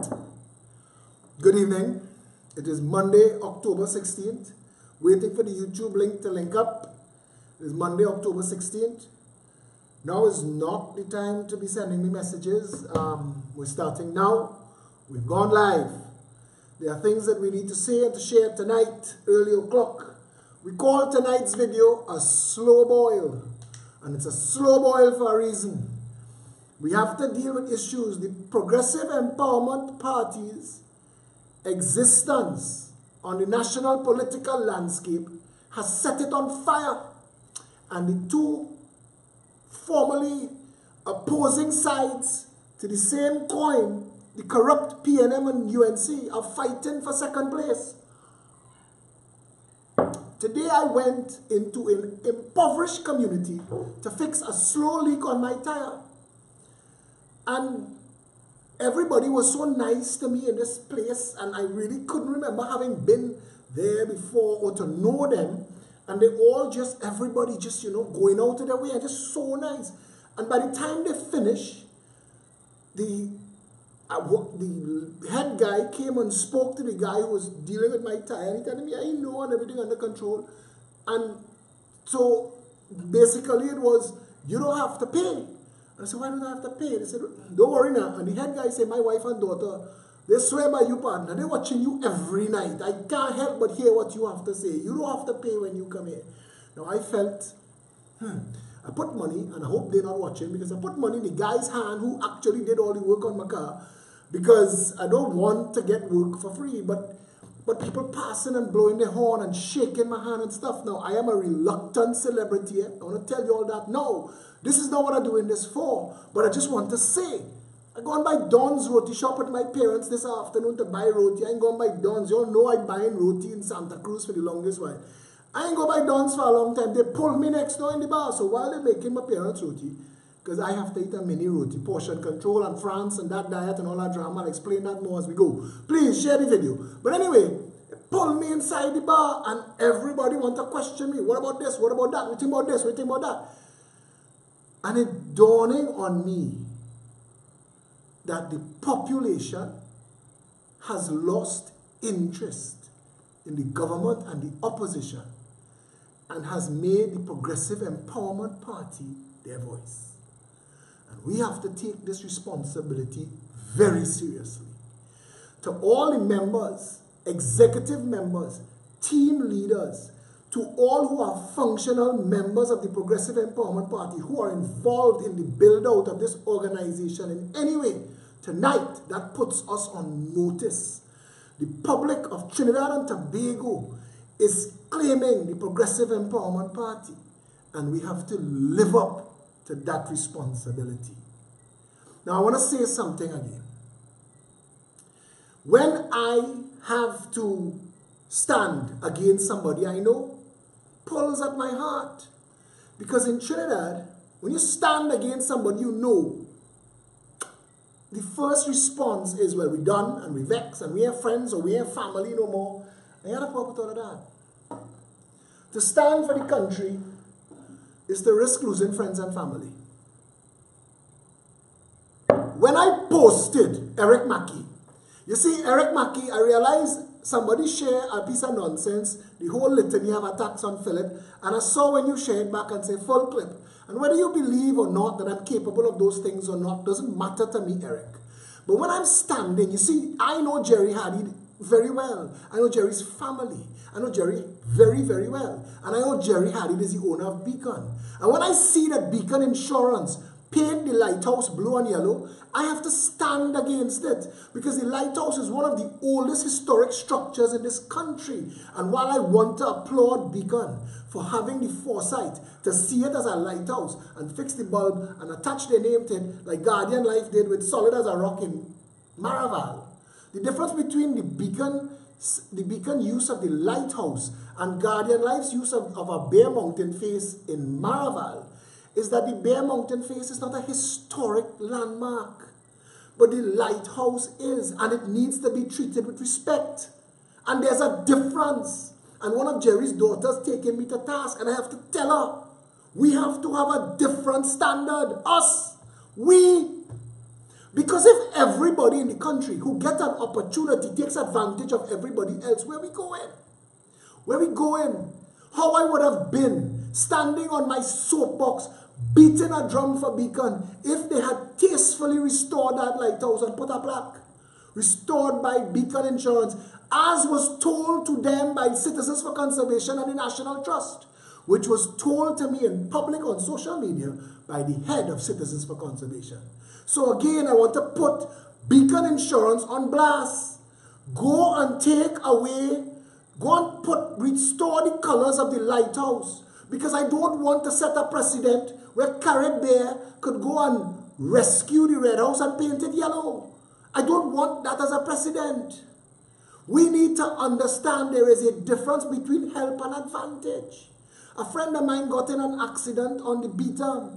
Good evening. It is Monday, October 16th. Waiting for the YouTube link to link up. It is Monday, October 16th. Now is not the time to be sending me messages. We're starting now. We've gone live. There are things that we need to say and to share tonight, early o'clock. We call tonight's video a slow boil. And it's a slow boil for a reason. We have to deal with issues. The Progressive Empowerment Party's existence on the national political landscape has set it on fire. And the two formerly opposing sides to the same coin, the corrupt PNM and UNC, are fighting for second place. Today I went into an impoverished community to fix a slow leak on my tire. And everybody was so nice to me in this place, and I really couldn't remember having been there before or to know them. And they all just, everybody just, going out of their way and just so nice. And by the time they finished, the head guy came and spoke to the guy who was dealing with my tire, and he told me, I know, and everything under control. And so basically it was, you don't have to pay. And I said, why don't I have to pay? They said, don't worry now. And the head guy said, my wife and daughter, they swear by you, partner. They're watching you every night. I can't help but hear what you have to say. You don't have to pay when you come here. Now I felt, I put money, and I hope they're not watching, because I put money in the guy's hand who actually did all the work on my car, because I don't want to get work for free. But people passing and blowing their horn and shaking my hand and stuff. Now, I am a reluctant celebrity. I want to tell you all that. No, this is not what I'm doing this for. But I just want to say, I go and buy Don's roti shop with my parents this afternoon to buy roti. I ain't going to buy Don's. You all know I'm buying roti in Santa Cruz for the longest while. I ain't going to buy Don's for a long time. They pulled me next door in the bar. So while they're making my parents roti, because I have to eat a mini roti, portion control and France and that diet and all that drama, I'll explain that more as we go. Please share the video. But anyway, they pulled me inside the bar and everybody want to question me. What about this? What about that? We think about this? We think about that? And it dawning on me that the population has lost interest in the government and the opposition and has made the Progressive Empowerment Party their voice. And we have to take this responsibility very seriously. To all the members, executive members, team leaders, to all who are functional members of the Progressive Empowerment Party who are involved in the build-out of this organization in any way, tonight that puts us on notice. The public of Trinidad and Tobago is claiming the Progressive Empowerment Party, and we have to live up to that responsibility. Now, I want to say something again. When I have to stand against somebody I know, pulls at my heart. Because in Trinidad, when you stand against somebody you know, the first response is, well, we're done and we vex and we ain't friends or we ain't family no more. I had a problem with all of that. To stand for the country is to risk losing friends and family. When I posted Eric Mackey, you see, Eric Mackey, I realized somebody shared a piece of nonsense, the whole litany of attacks on Philip, and I saw when you shared back and say full clip. And whether you believe or not that I'm capable of those things or not doesn't matter to me, Eric. But when I'm standing, you see, I know Jerry Hadid very well. I know Jerry's family. I know Jerry very, very well. And I know Jerry Hadid is the owner of Beacon. And when I see that Beacon Insurance paint the lighthouse blue and yellow, I have to stand against it, because the lighthouse is one of the oldest historic structures in this country. And while I want to applaud Beacon for having the foresight to see it as a lighthouse and fix the bulb and attach their name to it like Guardian Life did with Solid as a Rock in Maraval, the difference between the Beacon use of the lighthouse and Guardian Life's use of a Bear Mountain face in Maraval is that the Bear Mountain face is not a historic landmark, but the lighthouse is, and it needs to be treated with respect. And there's a difference. And one of Jerry's daughters taking me to task, and I have to tell her, we have to have a different standard. Us, we. Because if everybody in the country who get an opportunity takes advantage of everybody else, where we going? Where we going? How I would have been standing on my soapbox, beating a drum for Beacon if they had tastefully restored that lighthouse and put a plaque. Restored by Beacon Insurance, as was told to them by Citizens for Conservation and the National Trust, which was told to me in public on social media by the head of Citizens for Conservation. So again, I want to put Beacon Insurance on blast. Go and take away, go and restore the colors of the lighthouse. Because I don't want to set a precedent where Carib Bear could go and rescue the Red House and paint it yellow. I don't want that as a precedent. We need to understand there is a difference between help and advantage. A friend of mine got in an accident on the beater,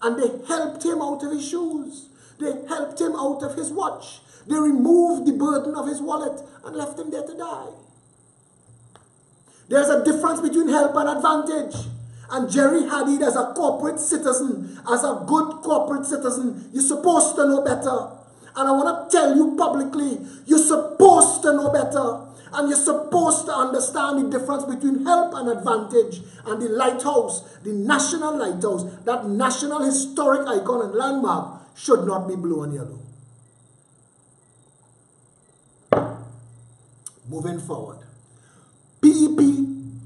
and they helped him out of his shoes. They helped him out of his watch. They removed the burden of his wallet and left him there to die. There's a difference between help and advantage. And Jerry Hadid, as a corporate citizen, as a good corporate citizen, you're supposed to know better. And I want to tell you publicly, you're supposed to know better. And you're supposed to understand the difference between help and advantage. And the lighthouse, the national lighthouse, that national historic icon and landmark should not be blue and yellow. Moving forward. PEP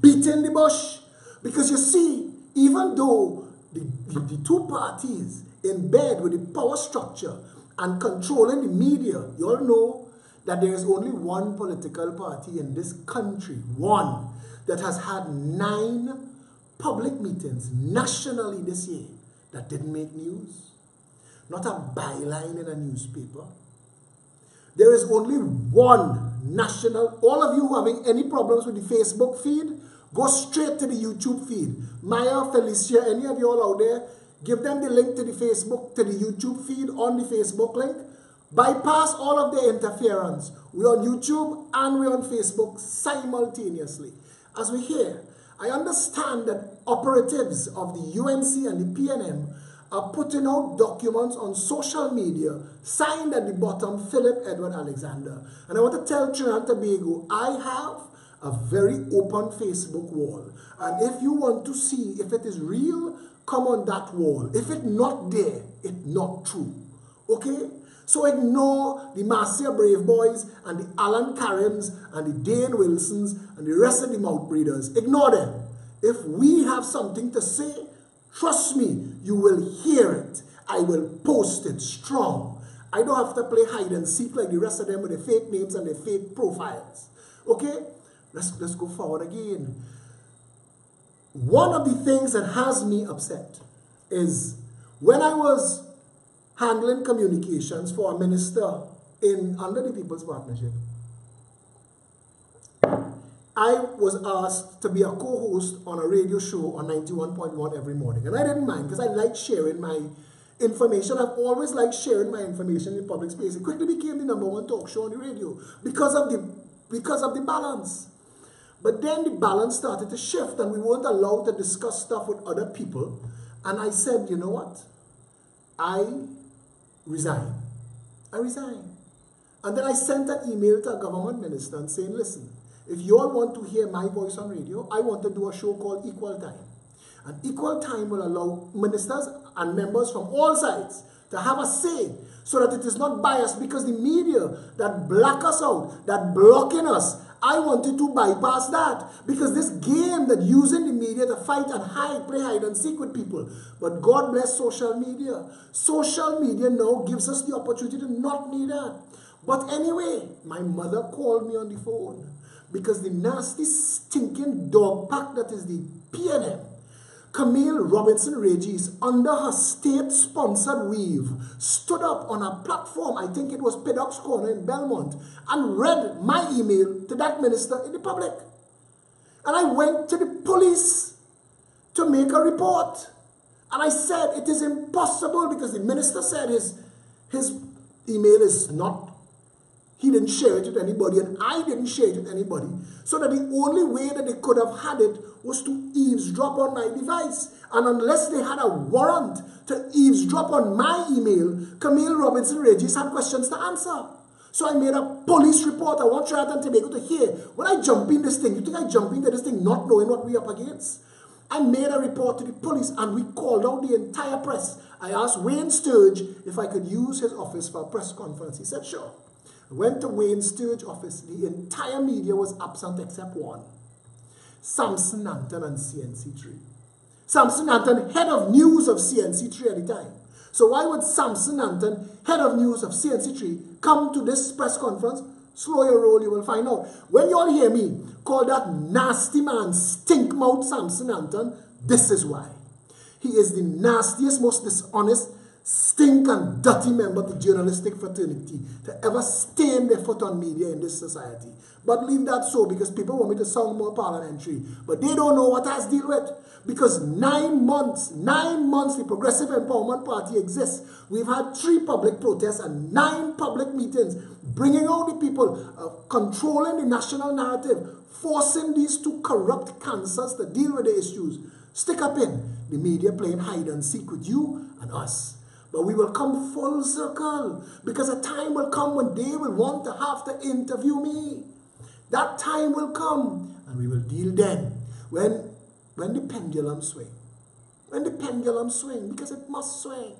beating the bush. Because you see, even though the two parties in bed with the power structure and controlling the media, you all know that there is only one political party in this country, one, that has had 9 public meetings nationally this year that didn't make news. Not a byline in a newspaper. There is only one national. All of you who are having any problems with the Facebook feed, go straight to the YouTube feed. Maya, Felicia, any of you all out there, give them the link to the Facebook, to the YouTube feed on the Facebook link. Bypass all of the interference. We're on YouTube and we're on Facebook simultaneously. As we hear, I understand that operatives of the UNC and the PNM are putting out documents on social media, signed at the bottom, Philip Edward Alexander. And I want to tell Trinidad and Tobago, I have a very open Facebook wall. And if you want to see if it is real, come on that wall. If it's not there, it's not true. Okay? So ignore the Marcia Brave Boys and the Alan Karims and the Dane Wilsons and the rest of the mouth breeders. Ignore them. If we have something to say, trust me, you will hear it. I will post it strong. I don't have to play hide and seek like the rest of them with their fake names and their fake profiles. Okay? Let's go forward again. One of the things that has me upset is when I was handling communications for a minister under the People's Partnership, I was asked to be a co-host on a radio show on 91.1 every morning. And I didn't mind because I like sharing my information. I've always liked sharing my information in public space. It quickly became the #1 talk show on the radio because of the balance. But then the balance started to shift and we weren't allowed to discuss stuff with other people. And I said, you know what? I resign. I resign. And then I sent an email to a government minister and saying, listen, if you all want to hear my voice on radio, I want to do a show called Equal Time. And Equal Time will allow ministers and members from all sides to have a say so that it is not biased, because the media that black us out, that blocking us, I wanted to bypass that, because this game that using the media to fight and hide, play hide and seek with people. But God bless social media. Social media now gives us the opportunity to not need that. But anyway, my mother called me on the phone because the nasty, stinking dog pack that is the PNM, Camille Robinson Regis, under her state-sponsored weave, stood up on a platform, I think it was Pedoc's Corner in Belmont, and read my email to that minister in the public. And I went to the police to make a report. And I said, it is impossible, because the minister said his email is not, he didn't share it with anybody, and I didn't share it with anybody. So that the only way that they could have had it was to eavesdrop on my device. And unless they had a warrant to eavesdrop on my email, Camille Robinson Regis had questions to answer. So I made a police report. I want Trinidad and Tobago to hear. When I jump in this thing, you think I jump into this thing not knowing what we're up against? I made a report to the police and we called out the entire press. I asked Wayne Sturge if I could use his office for a press conference. He said, sure. I went to Wayne Sturge's office. The entire media was absent except one. Samson Anton and CNC3. Samson Anton, head of news of CNC3 at the time. So why would Samson Anton, head of news of CNC3, come to this press conference? Slow your roll, you will find out. When you all hear me call that nasty man stink mouth Samson Anton, this is why. He is the nastiest, most dishonest, stink and dirty member of the journalistic fraternity to ever stain their foot on media in this society. But leave that so, because people want me to sound more parliamentary. But they don't know what I has to deal with. Because 9 months, the Progressive Empowerment Party exists. We've had 3 public protests and 9 public meetings, bringing out the people, controlling the national narrative, forcing these 2 corrupt cancers to deal with the issues. Stick up in the media playing hide and seek with you and us. But we will come full circle, because a time will come when they will want to have to interview me. That time will come, and we will deal then. When the pendulum swing. When the pendulum swing, because it must swing.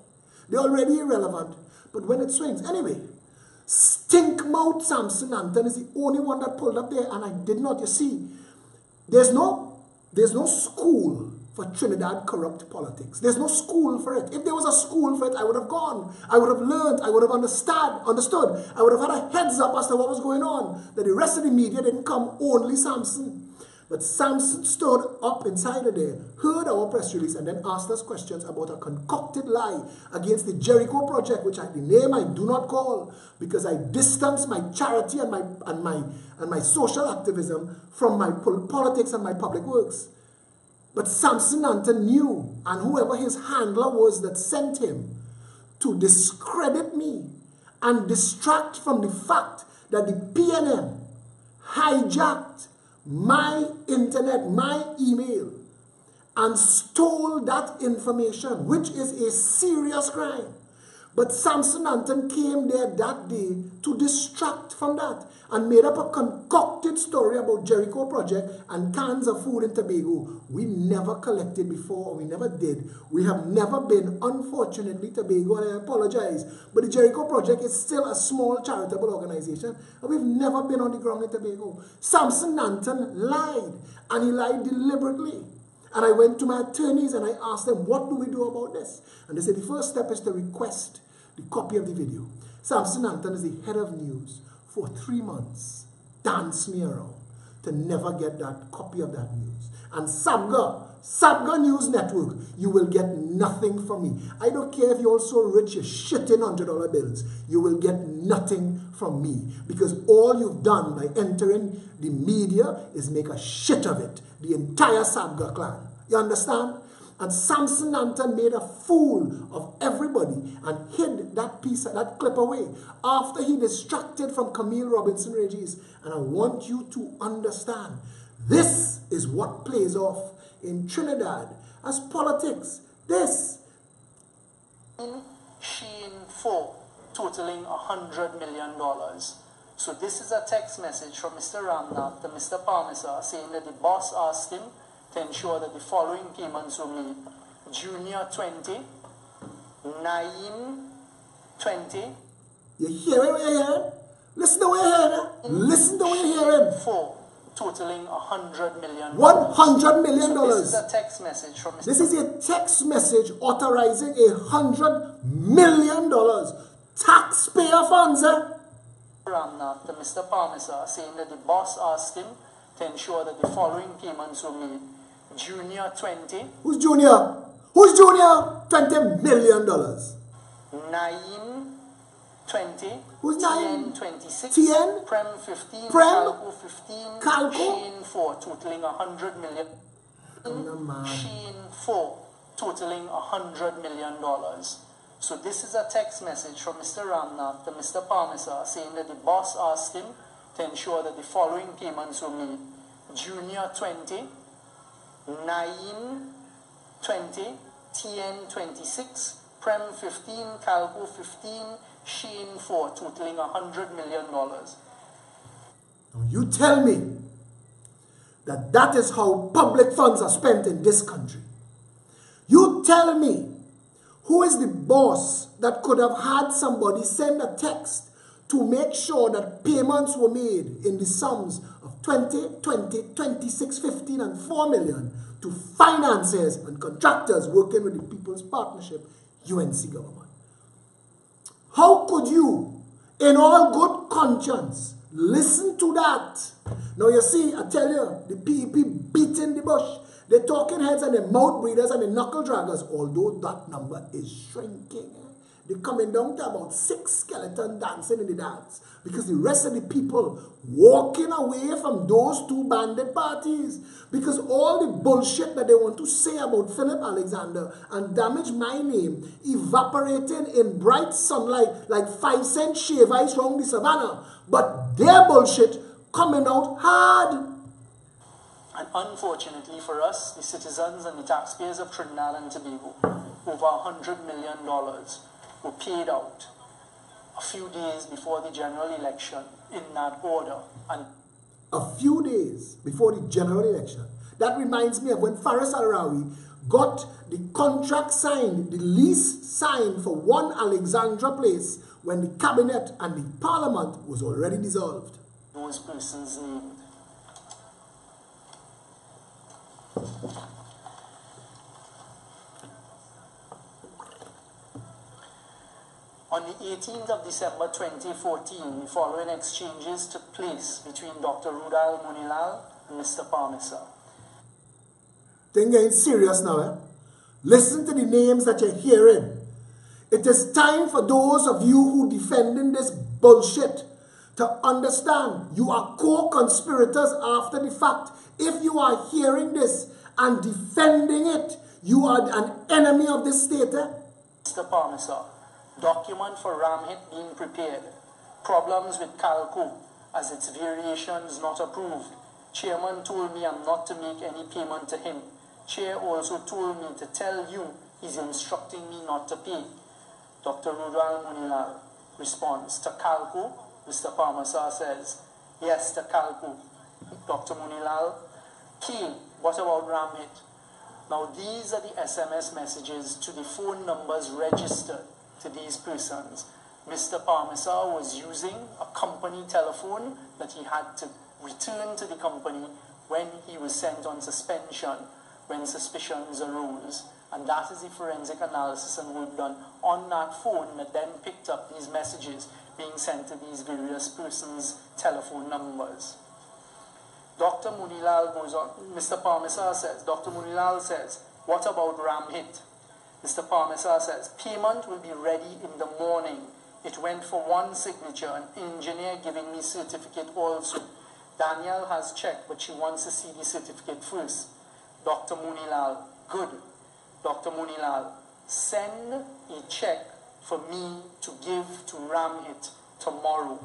They're already irrelevant, but when it swings. Anyway, stink mouth Samson Anton is the only one that pulled up there, and I did not. You see, there's no school for Trinidad corrupt politics. There's no school for it. If there was a school for it, I would have gone. I would have learned. I would have understood. I would have had a heads up as to what was going on. That the rest of the media didn't come, only Samson. But Samson stood up inside of there, heard our press release, and then asked us questions about a concocted lie against the Jericho Project, which the name I do not call, because I distance my charity and my social activism from my politics and my public works. But Samson Anton knew, and whoever his handler was that sent him, to discredit me and distract from the fact that the PNM hijacked my internet, my email, and stole that information, which is a serious crime. But Samson Anton came there that day to distract from that and made up a concocted story about Jericho Project and cans of food in Tobago. We never collected before, we never did. We have never been, unfortunately, Tobago, and I apologize. But the Jericho Project is still a small charitable organization, and we've never been on the ground in Tobago. Samson Anton lied, and he lied deliberately. And I went to my attorneys and I asked them, what do we do about this? And they said, the first step is to request the copy of the video. Samson Anton is the head of news for 3 months. Dance me around to never get that copy of that news. And Sabga News Network, you will get nothing from me. I don't care if you're so rich, you're shitting $100 bills. You will get nothing from me. Because all you've done by entering the media is make a shit of it. The entire Sabga clan. You understand? And Samson Anton made a fool of everybody and hid that clip away after he distracted from Camille Robinson Regis. And I want you to understand, this is what plays off in Trinidad as politics. This. Sheen 4, totaling $100 million. So this is a text message from Mr. Ramnath to Mr. Parmesar saying that the boss asked him to ensure that the following payments were made. Junior 20, Naeem 20. You hear what you're hearing? Listen to what you're hearing. Listen to what you're hearing. 4, totaling $100 million. $100 million. So this is a text message from Mr. This is a text message authorizing $100 million. Taxpayer funds, Ramnath to Mr. Parmesar saying that the boss asked him to ensure that the following payments were made. Junior 20. Who's Junior? Who's Junior? $20 million. Naeem 20. Who's Naeem? 26. Tien? Prem 15. Prem? Calco 15. Calco? Sheen 4 totaling $100 million. Sheen 4 totaling $100 million. So this is a text message from Mr. Ramnath to Mr. Parmesar saying that the boss asked him to ensure that the following payments were made. Junior 20, Naeem 20, TN 26, Prem 15, Calco 15, Sheen 4, totaling $100 million. Now you tell me that that is how public funds are spent in this country. You tell me who is the boss that could have had somebody send a text to make sure that payments were made in the sums of 20, 26, 15, and 4 million to financiers and contractors working with the People's Partnership UNC government. How could you, in all good conscience, listen to that? Now you see, I tell you, the PEP beating the bush. They're talking heads and the mouth breathers and the knuckle draggers, although that number is shrinking. They're coming down to about 6 skeletons dancing in the dance because the rest of the people walking away from those two bandit parties because all the bullshit that they want to say about Philip Alexander and damage my name evaporating in bright sunlight like 5-cent shave ice round the savannah, but their bullshit coming out hard. And unfortunately for us, the citizens and the taxpayers of Trinidad and Tobago, over $100 million were paid out a few days before the general election in that order. And a few days before the general election. That reminds me of when Faris Al-Rawi got the contract signed, the lease signed for One Alexandra Place when the cabinet and the parliament was already dissolved. Those persons named. On the 18th of December 2014, the following exchanges took place between Dr. Rudal Munilal and Mr. Parmisa. Things getting serious now, eh? Listen to the names that you're hearing. It is time for those of you who defending this bullshit to understand you are co-conspirators after the fact. If you are hearing this and defending it, you are an enemy of this state. Eh? Mr. Parmisa, document for Ramhit being prepared. Problems with Calco as its variations not approved. Chairman told me I'm not to make any payment to him. Chair also told me to tell you he's instructing me not to pay. Dr. Rudal Munilal responds to Calco. Mr. Parmasa says, yes, to Calco. Dr. Munilal, K, what about Ramhit? Now these are the SMS messages to the phone numbers registered to these persons. Mr. Parmasa was using a company telephone that he had to return to the company when he was sent on suspension, when suspicions arose. And that is the forensic analysis and work done on that phone that then picked up these messages being sent to these various persons' telephone numbers. Dr. Munilal goes on, Mr. Parmisa says, Dr. Munilal says, what about Ramhit? Mr. Parmisa says, payment will be ready in the morning. It went for one signature, an engineer giving me certificate also. Danielle has checked, but she wants to see the certificate first. Dr. Munilal, good. Dr. Munilal, send a check for me to give to Ramhit tomorrow.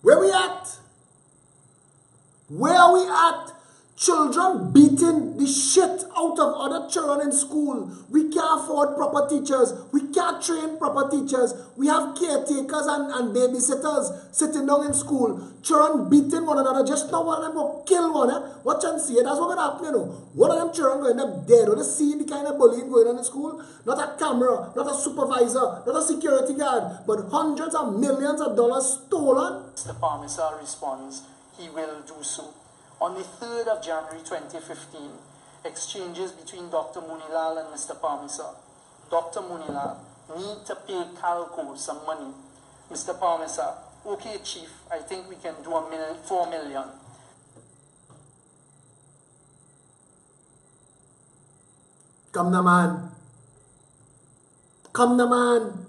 Where we at? Where are we at? Children beating the shit out of other children in school. We can't afford proper teachers. We can't train proper teachers. We have caretakers and babysitters sitting down in school. Children beating one another. Just now one of them will kill one. Watch and see it. That's what's going to happen, you know. One of them children going to end up dead. When they see the kind of bullying going on in school, not a camera, not a supervisor, not a security guard, but hundreds of millions of dollars stolen. Mr. Parmisa responds, he will do so. On the 3rd of January 2015, exchanges between Dr. Munilal and Mr. Parmisa. Dr. Munilal, need to pay Calco some money. Mr. Parmisa, okay, Chief, I think we can do 4 million. Come now, man. Come now, man.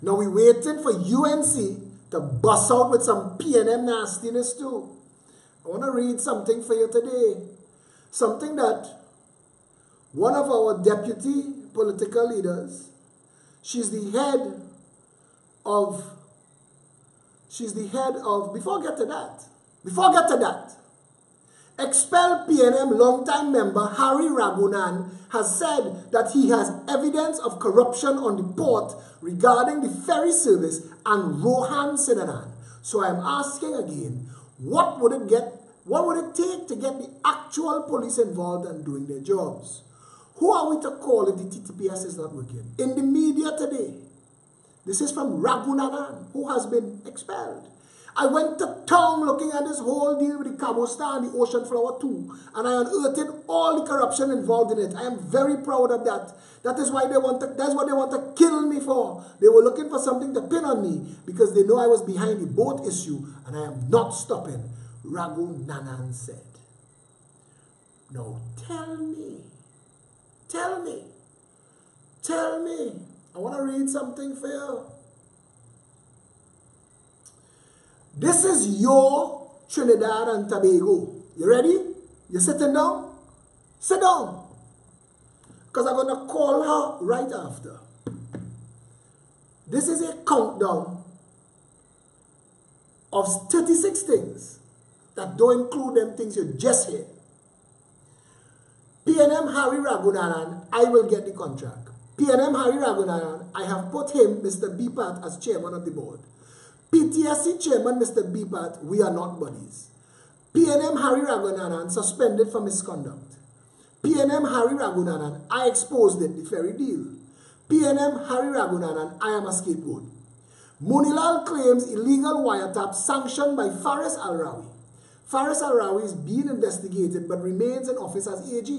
Now we waiting for UNC to bust out with some P&M nastiness too. I want to read something for you today. Something that one of our deputy political leaders, she's the head of, before I get to that, Expelled PNM longtime member Harry Ragunan has said that he has evidence of corruption on the port regarding the ferry service and Rohan Sinanan. So I'm asking again, what would it take to get the actual police involved and doing their jobs? Who are we to call if the TTPS is not working? In the media today, this is from Ragunanan, who has been expelled. I went to town looking at this whole deal with the Cabo Star and the Ocean Flower too, and I unearthed all the corruption involved in it. I am very proud of that. That's what they want to kill me for. They were looking for something to pin on me because they know I was behind the boat issue, and I am not stopping, Ragunanan said. Now tell me, I want to read something for you. This is your Trinidad and Tobago. You ready? You sitting down? Sit down. Because I'm going to call her right after. This is a countdown of 36 things that don't include them things you just heard. PNM Harry Ragunanan, I will get the contract. PNM Harry Ragunanan, I have put him, Mr. Bipat, as chairman of the board. PTSC chairman, Mr. Bipat, we are not buddies. PNM Harry Ragunanan suspended for misconduct. PNM Harry Ragunanan, I exposed it, the ferry deal. PNM Harry Ragunanan, I am a scapegoat. Munilal claims illegal wiretap sanctioned by Faris Al-Rawi. Faris Al-Rawi is being investigated but remains in office as AG.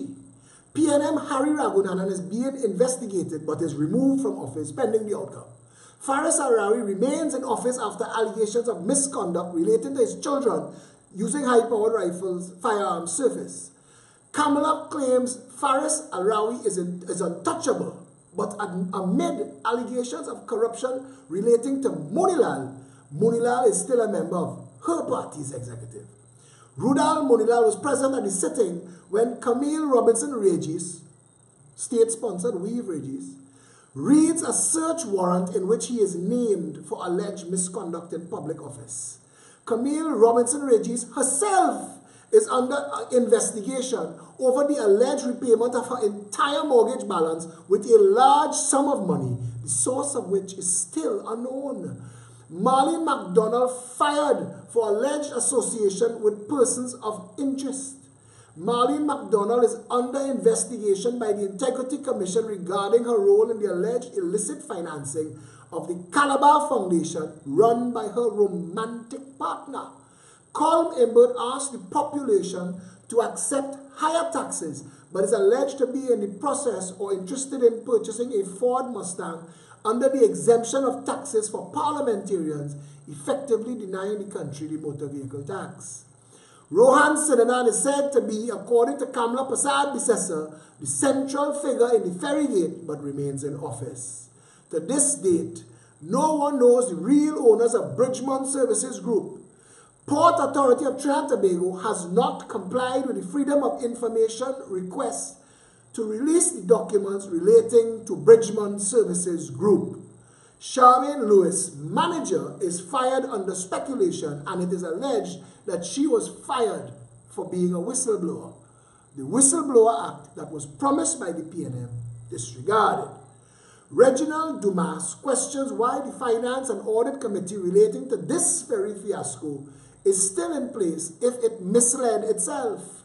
PNM Harry Ragunanan is being investigated but is removed from office pending the outcome. Faris Al-Rawi remains in office after allegations of misconduct relating to his children using high-powered rifles, firearms, surface. Kamala claims Faris Al-Rawi is untouchable, but amid allegations of corruption relating to Munilal, Munilal is still a member of her party's executive. Rudal Munilal was present at the sitting when Camille Robinson Regis, state-sponsored Weave Regis, reads a search warrant in which he is named for alleged misconduct in public office. Camille Robinson Regis herself is under investigation over the alleged repayment of her entire mortgage balance with a large sum of money, the source of which is still unknown. Marlene MacDonald fired for alleged association with persons of interest. Marlene MacDonald is under investigation by the Integrity Commission regarding her role in the alleged illicit financing of the Calabar Foundation run by her romantic partner. Colm Imbert asked the population to accept higher taxes, but is alleged to be in the process or interested in purchasing a Ford Mustang under the exemption of taxes for parliamentarians, effectively denying the country the motor vehicle tax. Rohan Sinanan is said to be, according to Kamla Prasad Bissessar, the central figure in the ferrygate, but remains in office. To this date, no one knows the real owners of Bridgemont Services Group. Port Authority of Trinidad and Tobago has not complied with the Freedom of Information request to release the documents relating to Bridgemont Services Group. Charmaine Lewis, manager, is fired under speculation, and it is alleged that she was fired for being a whistleblower. The Whistleblower Act that was promised by the PNM disregarded. Reginald Dumas questions why the Finance and Audit Committee relating to this ferry fiasco is still in place if it misled itself.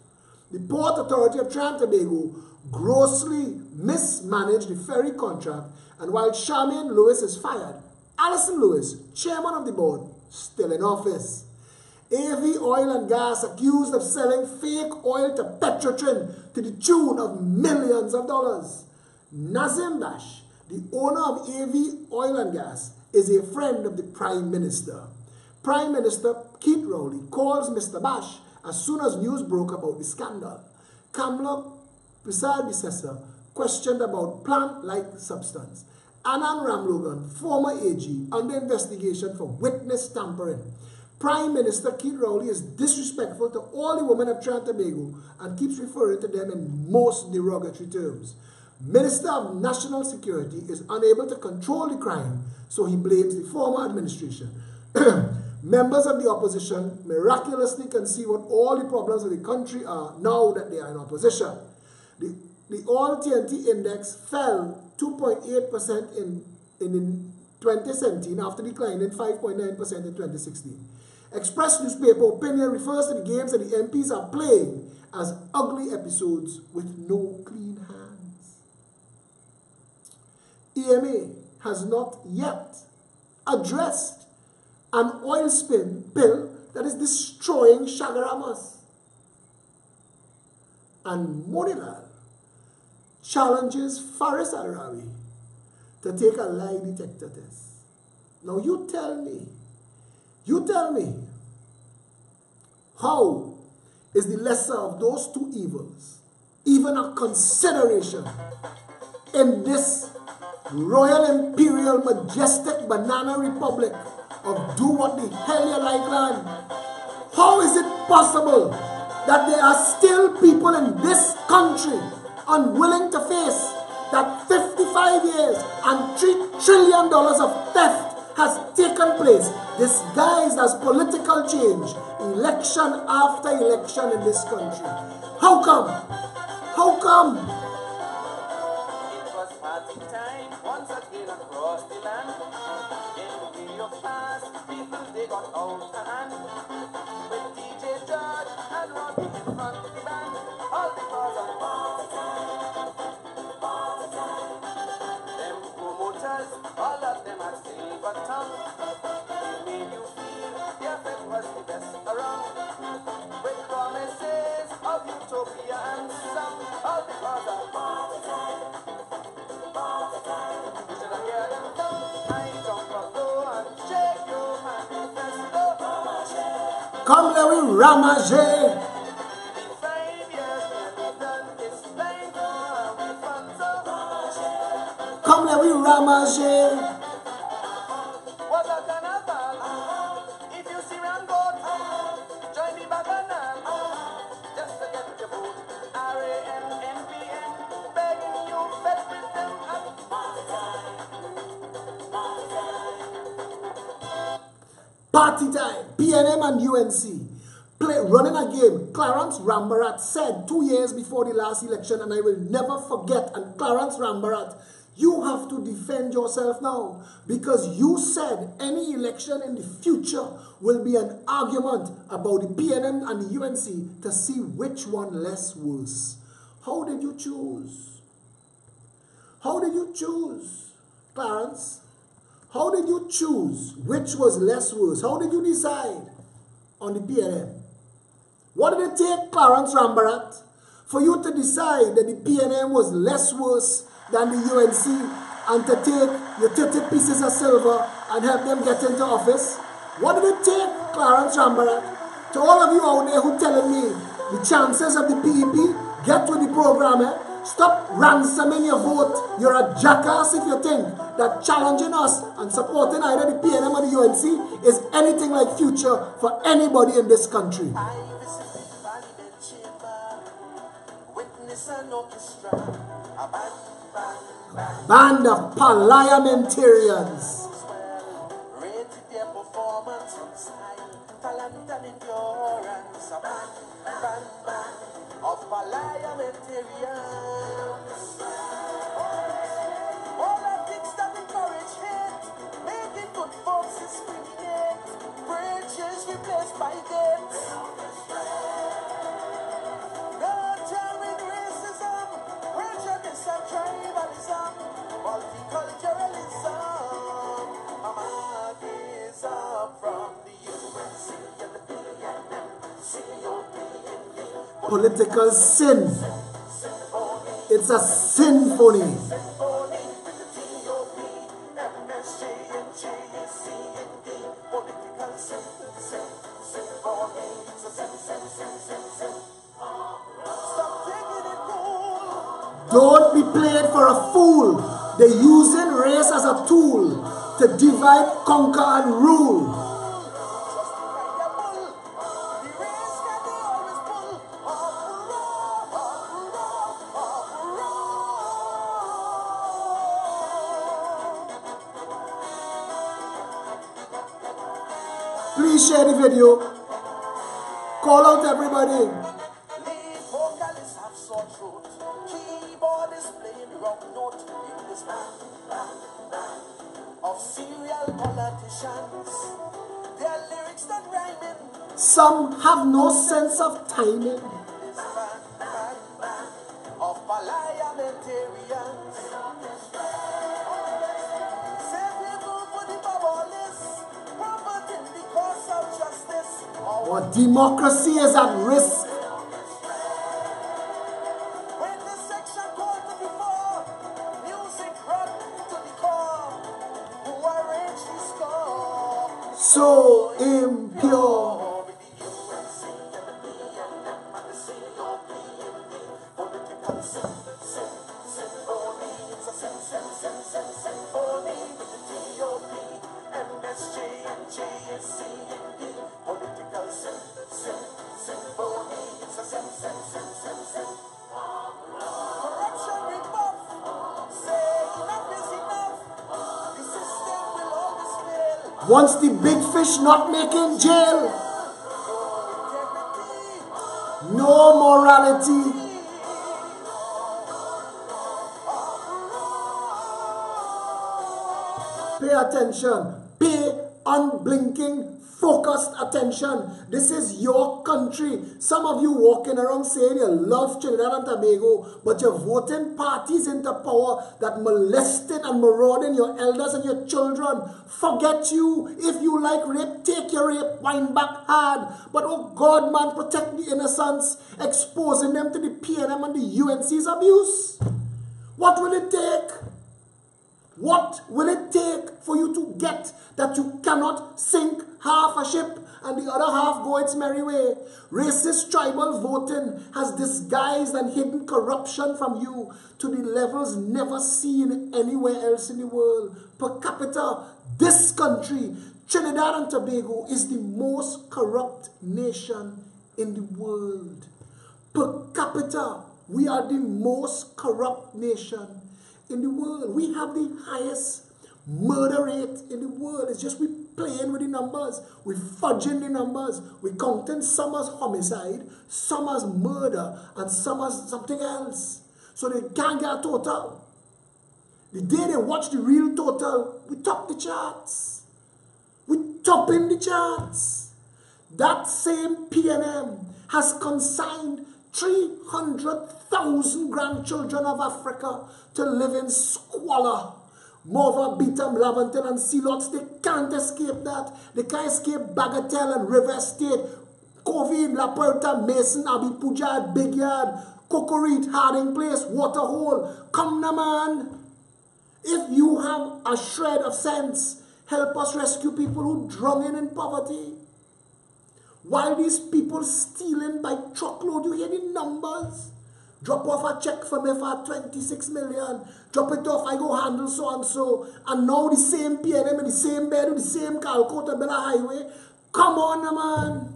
The Port Authority of Trinidad and Tobago grossly mismanaged the ferry contract, and while Charmaine Lewis is fired, Alison Lewis, chairman of the board, still in office. AV Oil and Gas accused of selling fake oil to Petrotrin to the tune of millions of dollars. Nazim Bash, the owner of AV Oil and Gas, is a friend of the Prime Minister. Prime Minister Keith Rowley calls Mr. Bash as soon as news broke about the scandal. Kamla Prasad Bissessar questioned about plant-like substance. Anand Ramlogan, former AG, under investigation for witness tampering. Prime Minister Keith Rowley is disrespectful to all the women of Trinidad and Tobago and keeps referring to them in most derogatory terms. Minister of National Security is unable to control the crime, so he blames the former administration. Members of the opposition miraculously can see what all the problems of the country are now that they are in opposition. The all TNT index fell 2.8% in 2017 after declining 5.9% in 2016. Express newspaper opinion refers to the games that the MPs are playing as ugly episodes with no clean hands. EMA has not yet addressed an oil spill that is destroying Shagaramas. And Monilal challenges Faris Al-Rawi to take a lie detector test. Now you tell me, how is the lesser of those two evils even a consideration in this Royal Imperial Majestic Banana Republic of do what the hell you like land? How is it possible that there are still people in this country unwilling to face that 55 years and $3 trillion of theft has taken place, disguised as political change, election after election in this country? How come? How come? It was party time once again across the land. In New York past, people they got out of hand. With DJ George and Robbie in front of the band, all because of party time. Them promoters, all of them had silver tongue. They made you feel the effect was the best around. With promises of utopia and some, all because of party time. You should have heard them down. I jump up low and shake your manifesto. Come let we ramage. In 5 years, we'll be done. It's time for our funds. Come let we ramage. What a carnival. If you see Rambo, join the bacchanal. Just to get your vote. RANNPN, begging you, bet with them at Party time. PNM and UNC running a game. Clarence Rambarat said 2 years before the last election, and I will never forget, and Clarence Rambarat, you have to defend yourself now, because you said any election in the future will be an argument about the PNM and the UNC to see which one less worse. How did you choose? How did you choose, Clarence? How did you choose which was less worse? How did you decide on the PNM? What did it take, Clarence Rambarat, for you to decide that the PNM was less worse than the UNC and to take your 30 pieces of silver and help them get into office? What did it take, Clarence Rambarat? To all of you out there who telling me the chances of the PEP, get with the program, eh? Stop ransoming your vote. You're a jackass if you think that challenging us and supporting either the PNM or the UNC is anything like future for anybody in this country. I visited the Parliament chamber, witness an orchestra, a Band of parliamentarians. rated their performance on style, talent and endurance, a band of parliamentarians. All ethics that encourage hate, making good folks discriminate, bridges replaced by gates. Nurturing racism, prejudice and tribalism, multiculturalism, amalgamism from the UNC and the PNM, COP. Political sin. It's a symphony. Don't be played for a fool. They're using race as a tool to divide, conquer, and rule. Please share the video. Call out everybody. Lead vocalists have sore throat. Keyboard is playing wrong note in this band of serial politicians. Their lyrics not rhyming. Some have no sense of timing. This band of parliamentarians. Say people for the bubblists, promoting the cause of justice. Our democracy is at risk. When the section called to the fore, music run to the core. Who arranged the score? So impure. With the UNC and the BNM and the COP and the political symphony. It's a symphony with the GOP, MSJ and JSC and the political symphony. It's a symphony. Corruption rebuff. Say enough is enough. The system will always fail. Once the big fish not making jail, no morality. Pay attention. Pay unblinking, focused attention. This is your country. Some of you walking around saying you love Trinidad and Tobago, but you're voting parties into power that molesting and marauding your elders and your children. Forget you. If you like rape, take your rape, wind back hard. But oh God, man, protect the innocents, exposing them to the PNM and the UNC's abuse. What will it take? What will it take for you to get that you cannot sink half a ship and the other half go its merry way? Racist tribal voting has disguised and hidden corruption from you to the levels never seen anywhere else in the world. Per capita, this country, Trinidad and Tobago, is the most corrupt nation in the world. Per capita, we are the most corrupt nation in the world. We have the highest murder rate in the world. It's just we playing with the numbers. We fudging the numbers. We counting some as homicide, some as murder, and some as something else. So they can't get a total. The day they watch the real total, we top the charts. We top in the charts. That same PNM has consigned 300,000 grandchildren of Africa to live in squalor. Morva, Beetham, Lavanton, and Sealots, they can't escape that. They can't escape Bagatelle and River Estate, Covey, La Puerta, Mason, Abbey Pujad, Big Yard, Cocoreet, Harding Place, Waterhole. Come now, man. If you have a shred of sense, help us rescue people who drowning in poverty. While these people stealing by truckload, you hear the numbers. Drop off a check for me for 26 million. Drop it off, I go handle so and so. And now the same PNM in the same bed with the same Calcutta Bella Highway. Come on, man.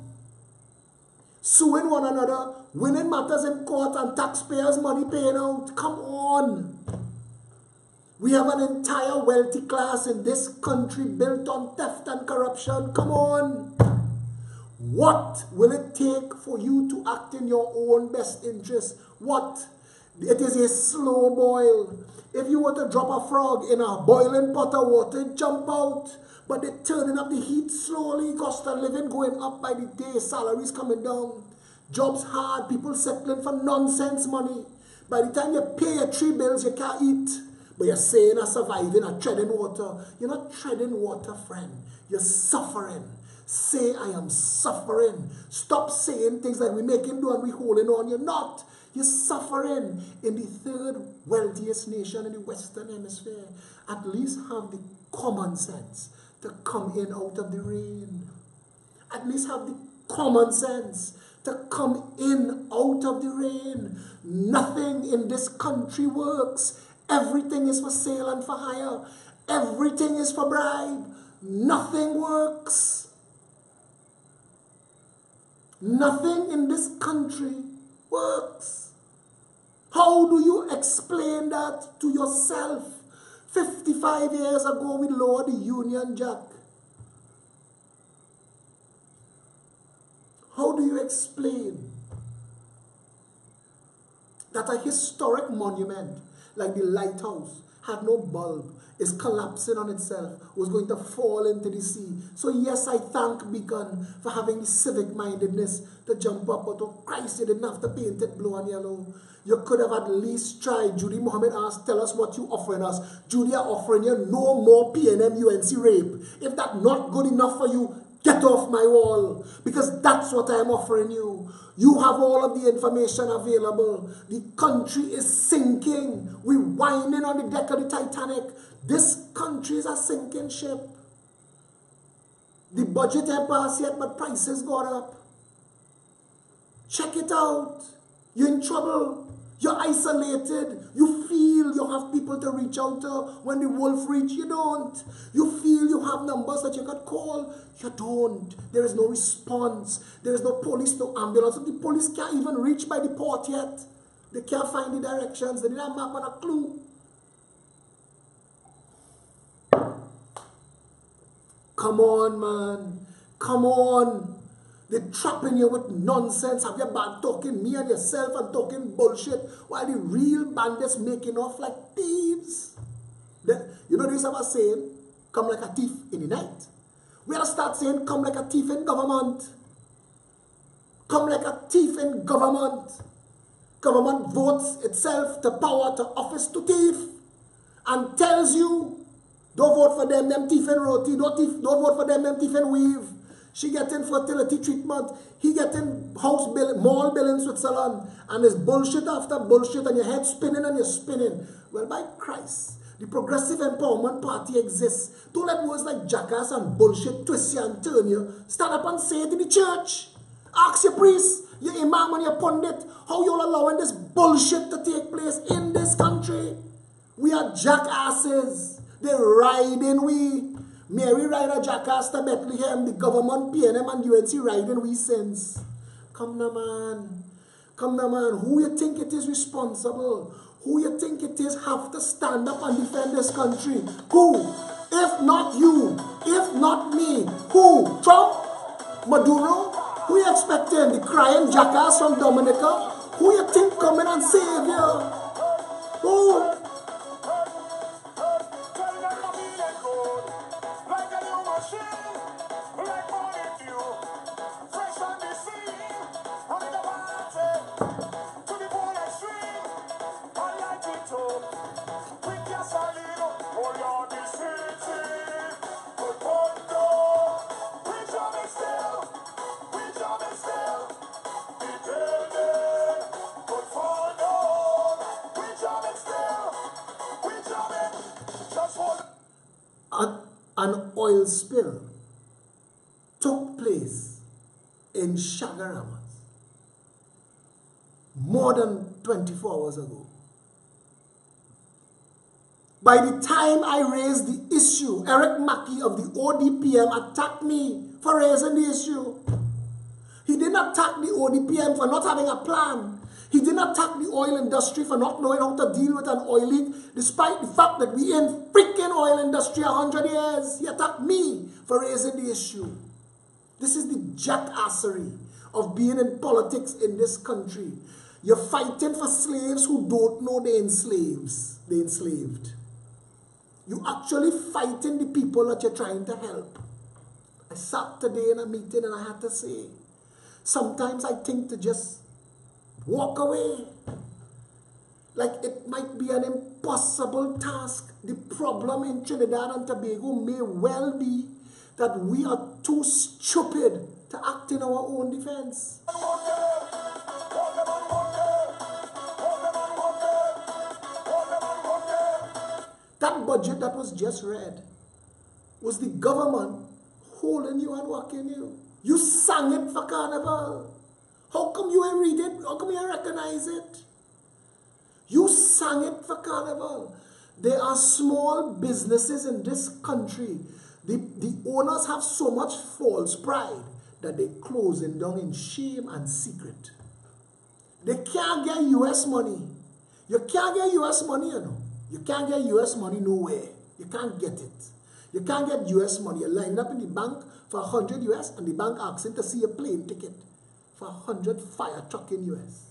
Suing one another, winning matters in court and taxpayers' money paying out. Come on. We have an entire wealthy class in this country built on theft and corruption. Come on. What will it take for you to act in your own best interest? What? It is a slow boil. If you were to drop a frog in a boiling pot of water, it jump out. But they're turning up the heat slowly. Cost of living going up by the day. Salaries coming down. Jobs hard. People settling for nonsense money. By the time you pay your 3 bills, you can't eat. But you're saying you're surviving or treading water. You're not treading water, friend. You're suffering. Say, I am suffering. Stop saying things like we making do and we holding on. You're not. You're suffering in the 3rd wealthiest nation in the Western Hemisphere. At least have the common sense to come in out of the rain. At least have the common sense to come in out of the rain. Nothing in this country works. Everything is for sale and for hire. Everything is for bribe. Nothing works. Nothing in this country works. How do you explain that to yourself? 55 years ago, we lowered the Union Jack. How do you explain that a historic monument like the lighthouse had no bulb, is collapsing on itself, was going to fall into the sea? So yes, I thank Beacon for having the civic mindedness to jump up, but oh Christ, you didn't have to paint it blue and yellow. You could have at least tried. Judy Mohammed asked, tell us what you offering us. Judy are offering you no more PNM UNC rape. If that's not good enough for you, get off my wall, because that's what I'm offering you. You have all of the information available. The country is sinking. We're whining on the deck of the Titanic. This country is a sinking ship. The budget ain't passed yet, but prices got up. Check it out. You're in trouble. You're isolated. You feel you have people to reach out to. When the wolf reach, you don't. You feel you have numbers that you could call. You don't. There is no response. There is no police, no ambulance. The police can't even reach by the port yet. They can't find the directions. They didn't have map and a clue. Come on, man. Come on. They're trapping you with nonsense. Have you bad talking me and yourself and talking bullshit while the real bandits making off like thieves? You know, there's a saying, come like a thief in the night. We gotta start saying, come like a thief in government. Come like a thief in government. Government votes itself to power, to office, to thief, and tells you, don't vote for them thief in roti, don't vote for them thief in weave. She getting fertility treatment. He getting house bill, mall bill in Switzerland. And it's bullshit after bullshit and your head spinning and you're spinning. Well, by Christ, the Progressive Empowerment Party exists. Don't let words like jackass and bullshit twist you and turn you. Stand up and say it in the church. Ask your priest, your imam and your pundit, how you're allowing this bullshit to take place in this country. We are jackasses. They're riding we. Mary ride a jackass to Bethlehem, the government, PNM and UNC riding we since. Come now, man. Come now, man. Who you think it is responsible? Who you think it is have to stand up and defend this country? Who? If not you, if not me, who? Trump? Maduro? Who you expecting? The crying jackass from Dominica? Who you think coming and save you? Who? An oil spill took place in Shagaramas more than 24 hours ago. By the time I raised the issue, Eric Mackey of the ODPM attacked me for raising the issue. He didn't attack the ODPM for not having a plan. He didn't attack the oil industry for not knowing how to deal with an oil leak, despite the fact that we in freaking oil industry 100 years. He attacked me for raising the issue. This is the jackassery of being in politics in this country. You're fighting for slaves who don't know they're enslaved. You're actually fighting the people that you're trying to help. I sat today in a meeting and I had to say, sometimes I think to just walk away. Like it might be an impossible task. The problem in Trinidad and Tobago may well be that we are too stupid to act in our own defense. That budget that was just read was the government holding you and walking you. You sang it for Carnival. How come you ain't read it? How come you ain't recognize it? You sang it for Carnival. There are small businesses in this country. The owners have so much false pride that they're closing down in shame and secret. They can't get US money. You can't get US money, you know. You can't get US money nowhere. You can't get it. You can't get US money. You're lined up in the bank for 100 US and the bank asks him to see a plane ticket. for 100 fire truck in US.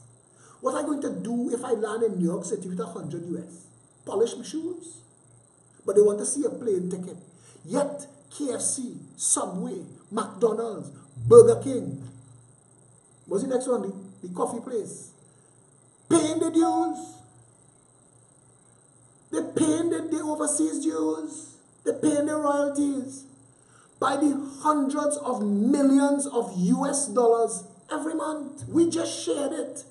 What am I going to do if I land in New York City with 100 US? Polish my shoes? But they want to see a plane ticket. Yet, KFC, Subway, McDonald's, Burger King, what's the next one? The coffee place. Paying the dues. They're paying the overseas dues. They're paying the royalties by the hundreds of millions of US dollars every month. We just shared it.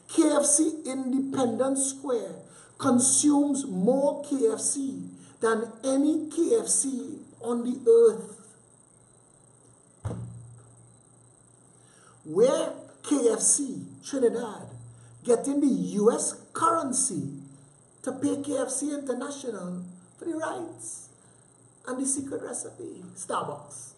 KFC Independence Square consumes more KFC than any KFC on the earth. Where KFC, Trinidad, getting the US currency to pay KFC International for the rights and the secret recipe. Starbucks.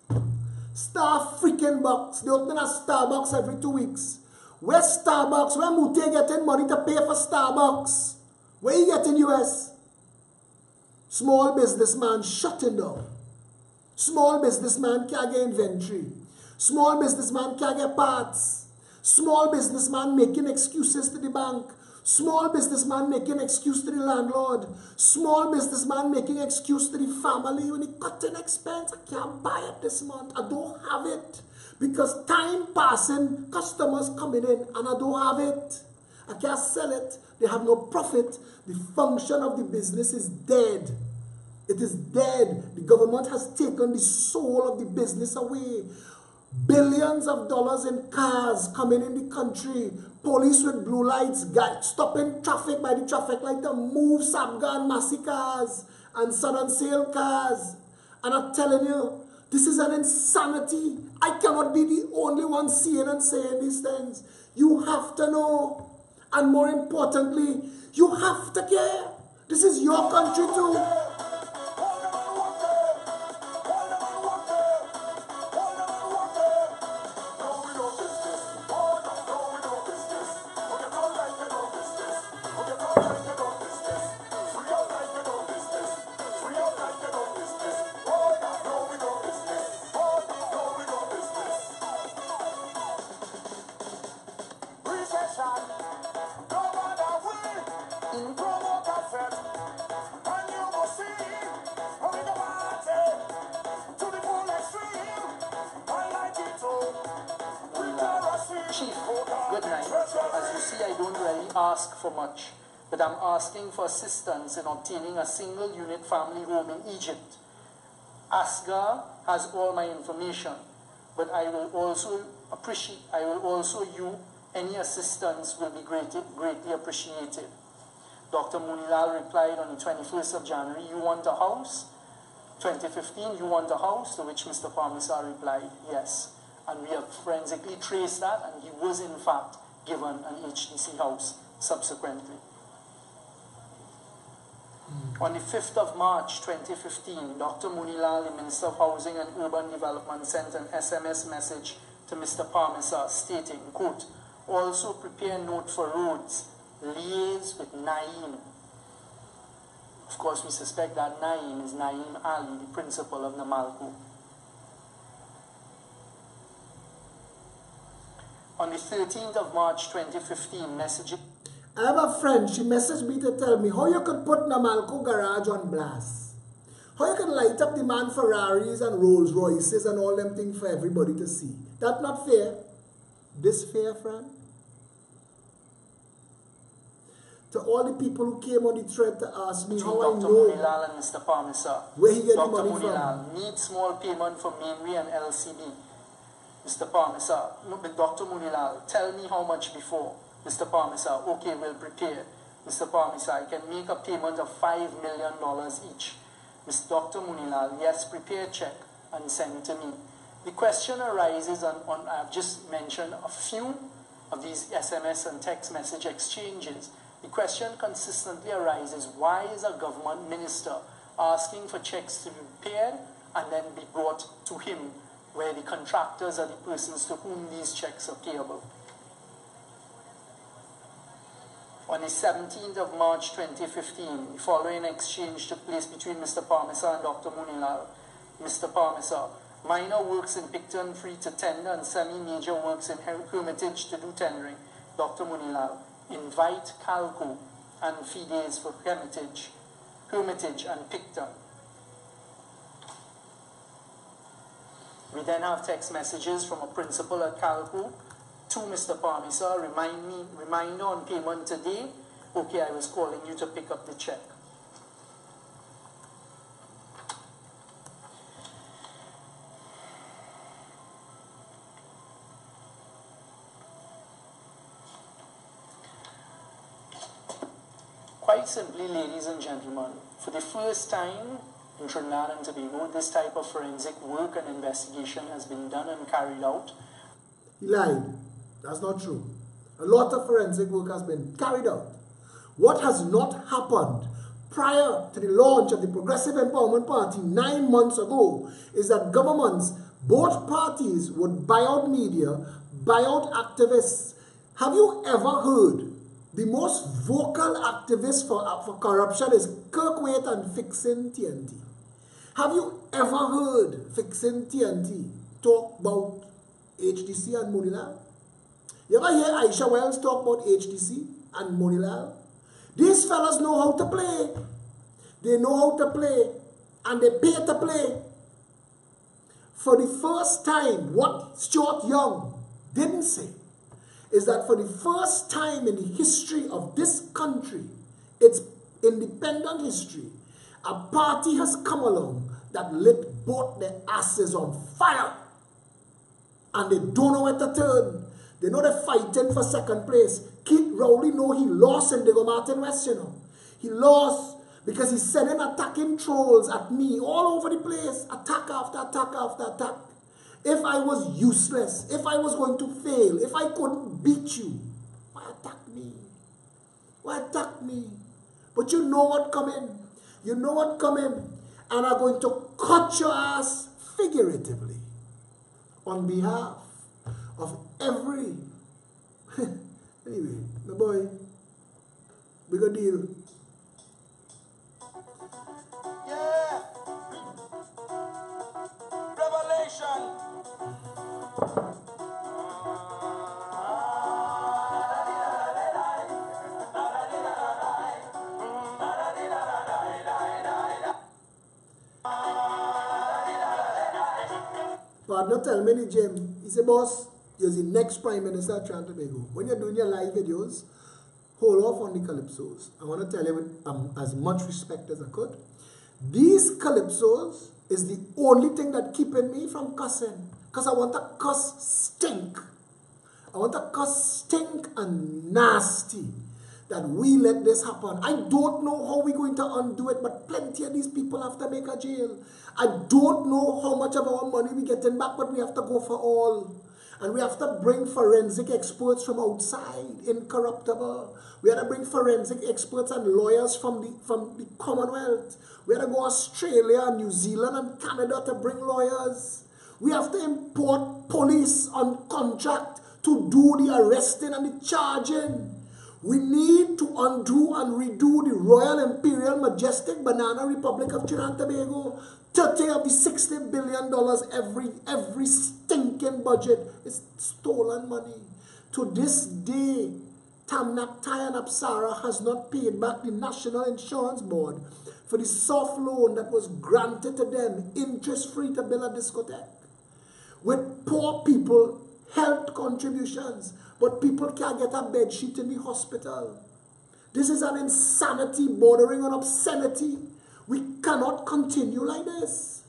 Star freaking Bucks. They open a Starbucks every 2 weeks. Where Starbucks? Where Mute getting money to pay for Starbucks? Where you getting US? Small businessman shutting down. Small businessman can't get inventory. Small businessman can't get parts. Small businessman making excuses to the bank. Small businessman making excuse to the landlord. Small businessman making excuse to the family. When it cutting expense, I can't buy it this month. I don't have it. Because time passing, customers coming in and I don't have it. I can't sell it. They have no profit. The function of the business is dead. It is dead. The government has taken the soul of the business away. Billions of dollars in cars coming in the country. Police with blue lights, stopping traffic by the traffic light to move Sabga and Massey cars and Southern Sail cars. And I'm telling you, this is an insanity. I cannot be the only one seeing and saying these things. You have to know. And more importantly, you have to care. This is your country too. For much, but I'm asking for assistance in obtaining a single unit family home in Egypt. ASGA has all my information, but I will also any assistance will be greatly appreciated. Dr. Munilal replied on the 21st of January, you want a house? 2015, you want a house? To which Mr. Parmesar replied, yes. And we have forensically traced that, and he was in fact given an HDC house subsequently. On the 5th of March 2015, Dr. Munilal, the Minister of Housing and Urban Development, sent an SMS message to Mr. Parmesar stating, quote, also prepare note for roads, liaise with Naeem. Of course, we suspect that Naeem is Naeem Ali, the principal of Namalco. On the 13th of March 2015, messaging. I have a friend, she messaged me to tell me how you could put Namalco garage on blast. How you could light up the man Ferraris and Rolls Royces and all them things for everybody to see. That's not fair. This fair, friend? To all the people who came on the thread to ask me how I know. Dr. Munilal and Mr. Parmesar. Where he get the Dr. money Munilal from? needs small payment for Mainway and LCB. Mr. Parmesar, no, but Dr. Munilal, tell me how much before. Mr. Parmesar, okay, we'll prepare. Mr. Parmesar, I can make a payment of $5 million each. Mr. Dr. Munilal, yes, prepare a check and send to me. The question arises on I've just mentioned a few of these SMS and text message exchanges. The question consistently arises, why is a government minister asking for checks to be prepared and then be brought to him, where the contractors are the persons to whom these checks are payable? On the 17th of March 2015, the following exchange took place between Mr. Parmesar and Dr. Munilal. Mr. Parmesar, Minor works in Picton free to tender and semi-major works in Hermitage to do tendering. Dr. Munilal. Invite Calco and Fides for Hermitage and Picton. We then have text messages from a principal at Calco to Mr. Parmisa, reminder on payment today. Okay, I was calling you to pick up the check. Quite simply, ladies and gentlemen, for the first time in Trinidad and Tobago, this type of forensic work and investigation has been done and carried out. He lied. That's not true. A lot of forensic work has been carried out. What has not happened prior to the launch of the Progressive Empowerment Party 9 months ago is that governments, both parties, would buy out media, buy out activists. Have you ever heard the most vocal activist for corruption is Kirkwaite and Fixing TNT? Have you ever heard Fixing TNT talk about HDC and Monilal? You ever hear Aisha Wells talk about HDC and Monilal? These fellas know how to play. They know how to play. And they pay to play. For the first time, what Stuart Young didn't say is that for the first time in the history of this country, its independent history, a party has come along that lit both their asses on fire. And they don't know where to turn. They know they're fighting for second place. Keith Rowley know he lost in Diego Martin West, you know. He lost because he's sending attacking trolls at me all over the place. Attack after attack after attack. If I was useless, if I was going to fail, if I couldn't beat you, why attack me? Why attack me? But you know what coming. You know what coming. And I'm going to cut your ass figuratively on behalf of every... Anyway, my boy, we got deal. Yeah. Revelation. Partner tell me, Jim, he said, boss, you're the next Prime Minister of Trinidad and Tobago. When you're doing your live videos, hold off on the calypsos. I want to tell you with as much respect as I could. These calypsos is the only thing that keeping me from cussing. Because I want to cuss stink. I want to cuss stink and nasty that we let this happen. I don't know how we're going to undo it, but plenty of these people have to make a jail. I don't know how much of our money we're getting back, but we have to go for all. And we have to bring forensic experts from outside, incorruptible. We have to bring forensic experts and lawyers from the Commonwealth. We have to go Australia, New Zealand, and Canada to bring lawyers. We have to import police on contract to do the arresting and the charging. We need to undo and redo the Royal Imperial Majestic Banana Republic of Trinidad and Tobago. 30 of the $60 billion every stinking budget is stolen money. To this day, Tamnak Thai and Apsara has not paid back the National Insurance Board for the soft loan that was granted to them, interest-free to build a discotheque. With poor people, health contributions, but people can't get a bed sheet in the hospital. This is an insanity bordering on obscenity. We cannot continue like this.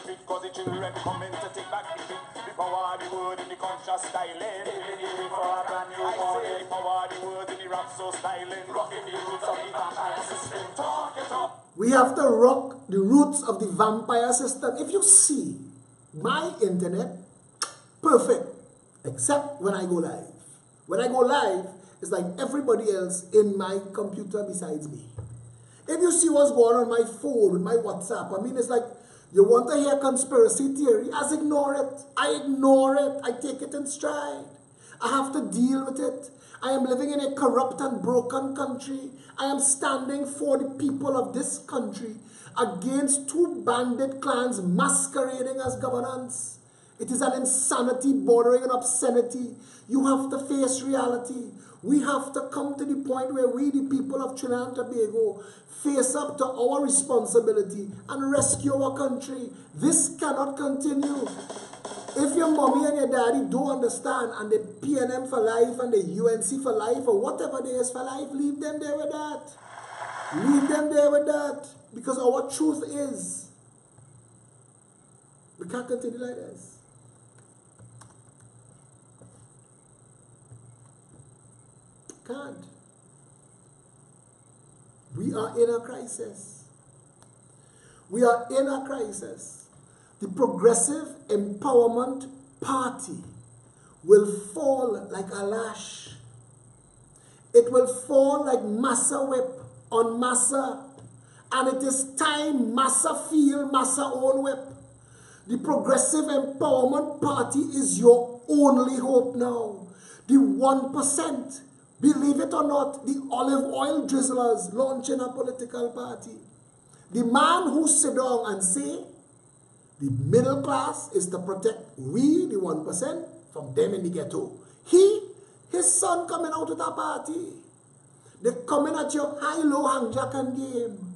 Because the children coming to take back the beat. The power of the word in the conscious styling. For a brand new morning. The power of the word in the rap so styling. Rocking the roots of the vampire system. Talk it up. We have to rock the roots of the vampire system. If you see my internet, perfect, except when I go live. When I go live, it's like everybody else in my computer besides me. If you see what's going on my phone, with my WhatsApp, I mean, it's like, you want to hear conspiracy theory? I ignore it. I ignore it. I take it in stride. I have to deal with it. I am living in a corrupt and broken country. I am standing for the people of this country against two bandit clans masquerading as governance. It is an insanity bordering on obscenity. You have to face reality. We have to come to the point where we, the people of Trinidad and Tobago, face up to our responsibility and rescue our country. This cannot continue. If your mommy and your daddy don't understand and they PNM for life and the UNC for life or whatever there is for life, leave them there with that. Leave them there with that. Because our truth is, we can't continue like this. Can't. We are in a crisis. We are in a crisis. The Progressive Empowerment Party will fall like a lash. It will fall like massa whip on massa. And it is time massa feel massa own whip. The Progressive Empowerment Party is your only hope now. The 1%. Believe it or not, the olive oil drizzlers launching a political party. The man who sit down and say, the middle class is to protect we, the 1%, from them in the ghetto. His son coming out with a party. They're coming at your high-low hang-jack and game.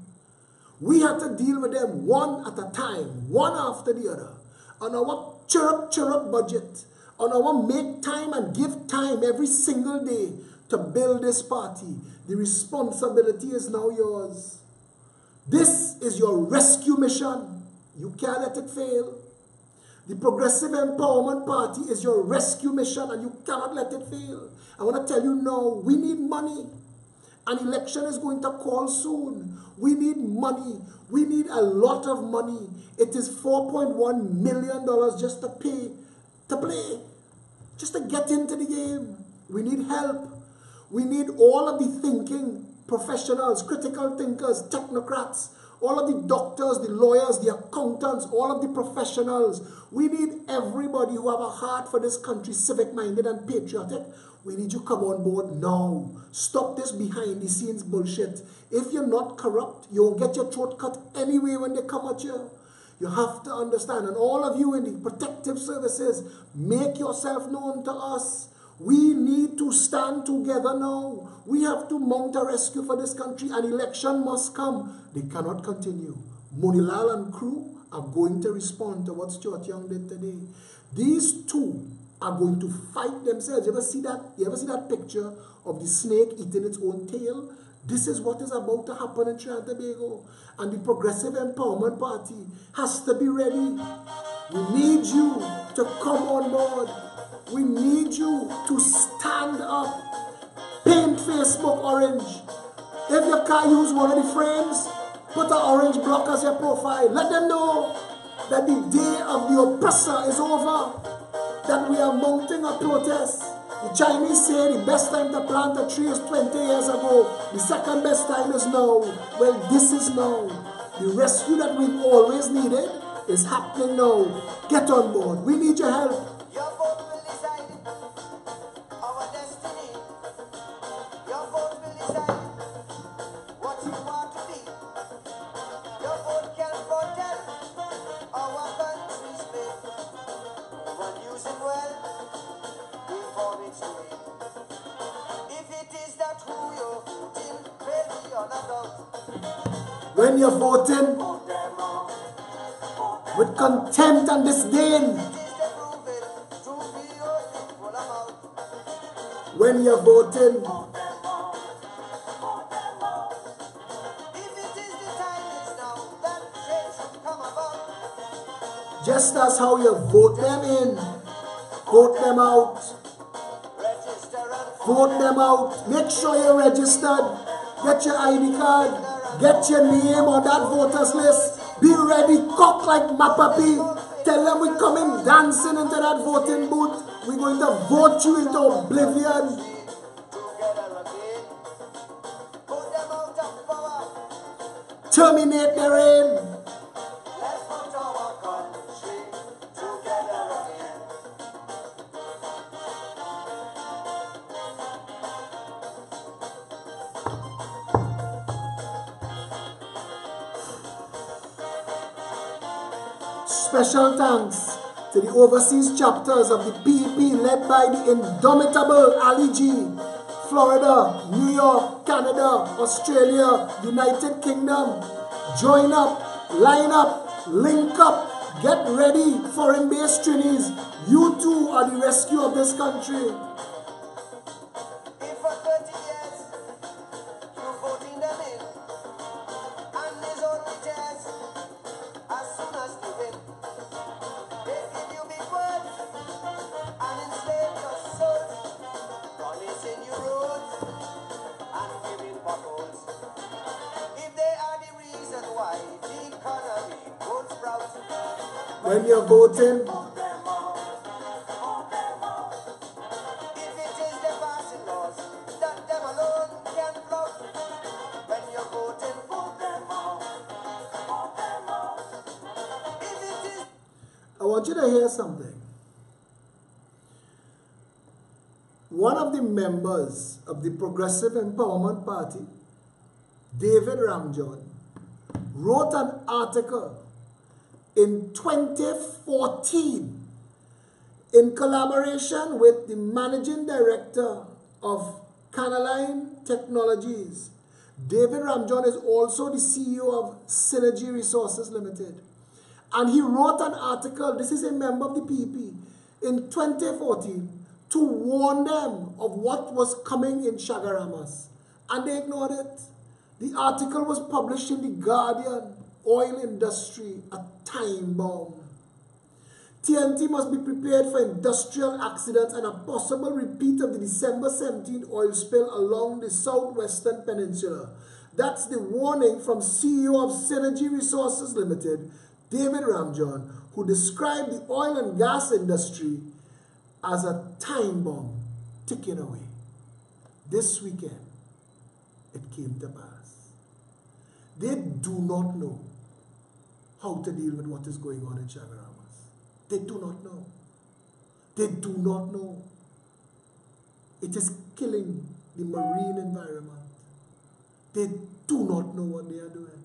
We have to deal with them one at a time, one after the other. On our chirrup budget, on our make time and give time every single day, to build this party. The responsibility is now yours. This is your rescue mission. You can't let it fail. The Progressive Empowerment Party is your rescue mission and you cannot let it fail. I want to tell you now, we need money. An election is going to call soon. We need money. We need a lot of money. It is $4.1 million just to pay, to play, just to get into the game. We need help. We need all of the thinking professionals, critical thinkers, technocrats, all of the doctors, the lawyers, the accountants, all of the professionals. We need everybody who have a heart for this country, civic-minded and patriotic. We need you to come on board now. Stop this behind-the-scenes bullshit. If you're not corrupt, you'll get your throat cut anyway when they come at you. You have to understand. And all of you in the protective services, make yourself known to us. We need to stand together now. We have to mount a rescue for this country. An election must come. They cannot continue. Monilal and crew are going to respond to what Stuart Young did today. These two are going to fight themselves. You ever see that picture of the snake eating its own tail? This is what is about to happen in Trinidad and Tobago. And the Progressive Empowerment Party has to be ready. We need you to come on board. We need you to stand up. Paint Facebook orange. If you can't use one of the frames, put an orange block as your profile. Let them know that the day of the oppressor is over. That we are mounting a protest. The Chinese say the best time to plant a tree is 20 years ago. The second best time is now. Well, this is now. The rescue that we've always needed is happening now. Get on board. We need your help. Your vote will decide our destiny. Your vote will decide what you want to be. Your vote can protect our country's faith. When use it well, before it's too late. If it is that who you're voting, will be on a doubt. When you're voting Vote them all. with contempt and disdain, when you're voting just as how you vote them in, vote them out. Vote them out. Make sure you're registered. Get your ID card. Get your name on that voters list. Be ready, cock like Mapapi. Tell them we're coming dancing into that voting booth. We're going to vote you into oblivion. Terminate the reign. Special thanks to the overseas chapters of the PEP led by the indomitable Ali G. Florida, New York, Canada, Australia, United Kingdom. Join up, line up, link up, get ready, foreign-based Trinis. You too are the rescue of this country. When you're voting, I want you to hear something. One of the members of the Progressive Empowerment Party, David Ramjohn, wrote an article in 2014 in collaboration with the managing director of Canaline Technologies. David Ramjohn is also the CEO of Synergy Resources Limited. And he wrote an article, this is a member of the PEP, in 2014 to warn them of what was coming in Chagaramas. And they ignored it. The article was published in The Guardian. Oil industry, a time bomb. TNT must be prepared for industrial accidents and a possible repeat of the December 17th oil spill along the southwestern peninsula. That's the warning from CEO of Synergy Resources Limited, David Ramjohn, who described the oil and gas industry as a time bomb ticking away. This weekend, it came to pass. They do not know how to deal with what is going on in Chagaramas. They do not know. They do not know. It is killing the marine environment. They do not know what they are doing.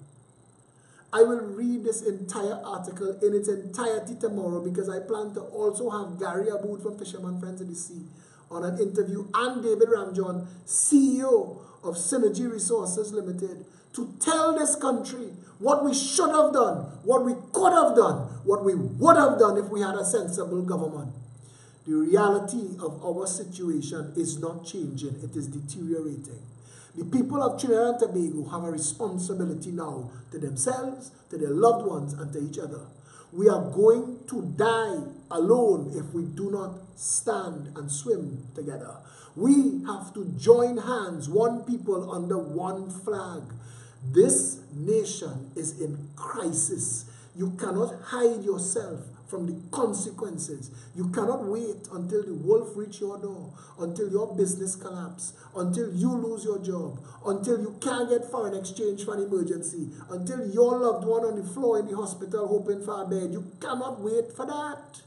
I will read this entire article in its entirety tomorrow because I plan to also have Gary Aboud from Fisherman Friends of the Sea on an interview and David Ramjohn, CEO of Synergy Resources Limited, to tell this country what we should have done, what we could have done, what we would have done if we had a sensible government. The reality of our situation is not changing, it is deteriorating. The people of Trinidad and Tobago have a responsibility now to themselves, to their loved ones, and to each other. We are going to die alone if we do not stand and swim together. We have to join hands, one people under one flag. This nation is in crisis. You cannot hide yourself from the consequences. You cannot wait until the wolf reach your door, until your business collapse, until you lose your job, until you can't get foreign exchange for an emergency, until your loved one on the floor in the hospital hoping for a bed. You cannot wait for that.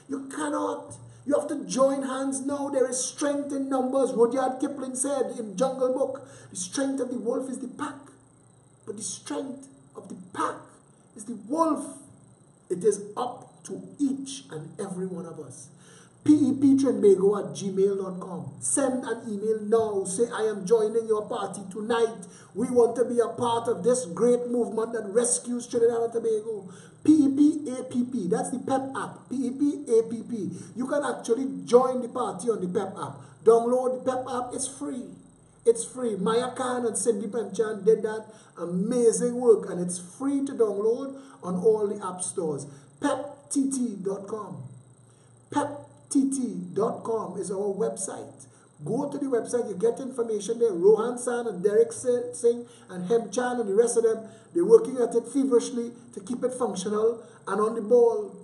You cannot. You have to join hands now. There is strength in numbers. Rudyard Kipling said in Jungle Book, the strength of the wolf is the pack, but the strength of the pack is the wolf. It is up to each and every one of us. peptrinbago@gmail.com. Send an email now. Say, I am joining your party tonight. We want to be a part of this great movement that rescues Trinidad and Tobago. PEP-APP. That's the PEP app. PEP-APP. You can actually join the party on the PEP app. Download the PEP app. It's free. It's free. Maya Khan and Cindy Premchand did that amazing work, and it's free to download on all the app stores. PepTT.com. PepTT.com is our website. Go to the website, you get information there. Rohan San and Derek Singh and Hem Chan and the rest of them, they're working at it feverishly to keep it functional and on the ball.